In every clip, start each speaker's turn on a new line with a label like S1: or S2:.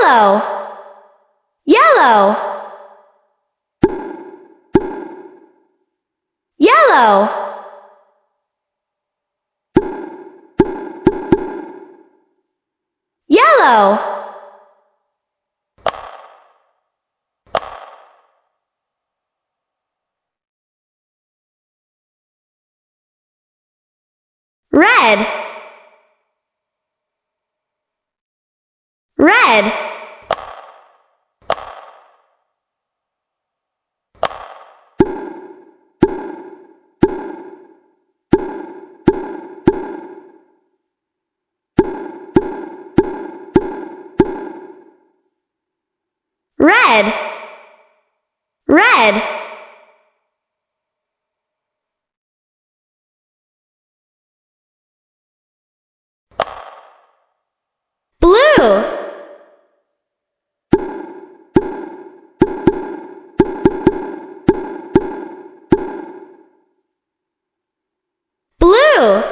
S1: Yellow, yellow, yellow, yellow, red, red, red, red, blue, blue,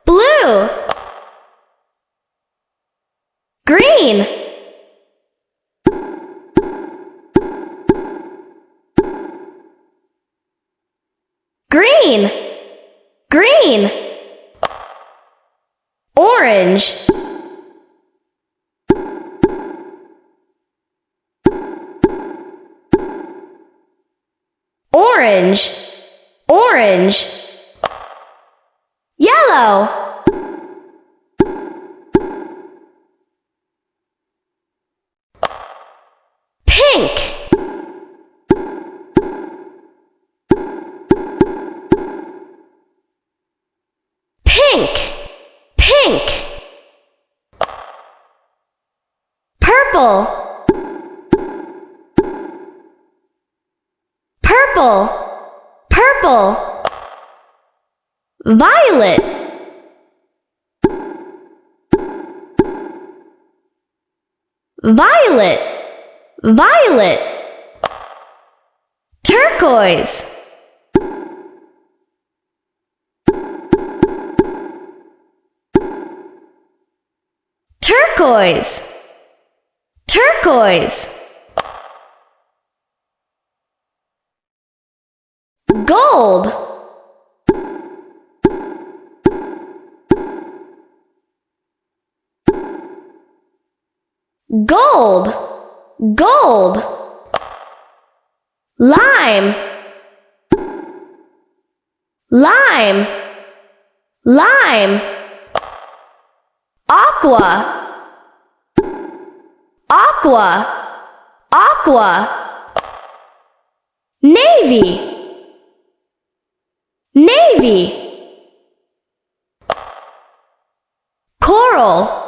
S1: blue, green, green, green, orange, orange, orange, yellow, pink, pink, pink, purple, purple, purple, violet, violet, violet, turquoise, turquoise, turquoise, gold, gold, gold, lime, lime, lime, aqua, aqua, aqua, navy, navy, coral,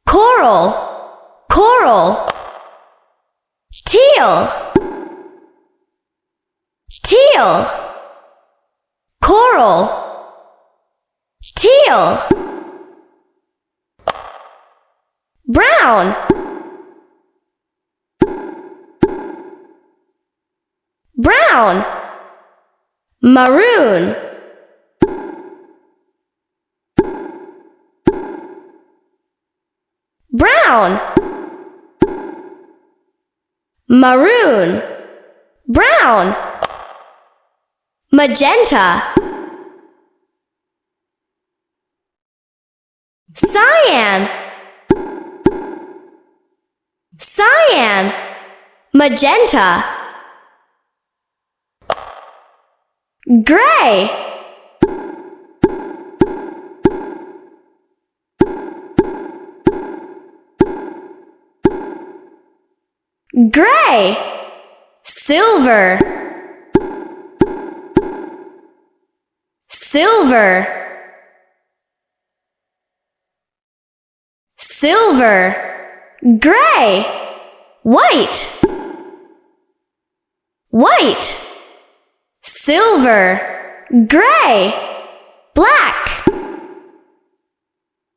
S1: coral, coral, teal, teal, coral, teal, brown, brown, maroon, brown, maroon, brown, magenta, cyan, cyan, magenta, gray, gray, silver, silver, silver, gray, white, white, silver, gray, black,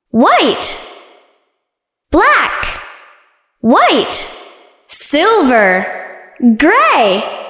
S1: white, black, white, silver, gray.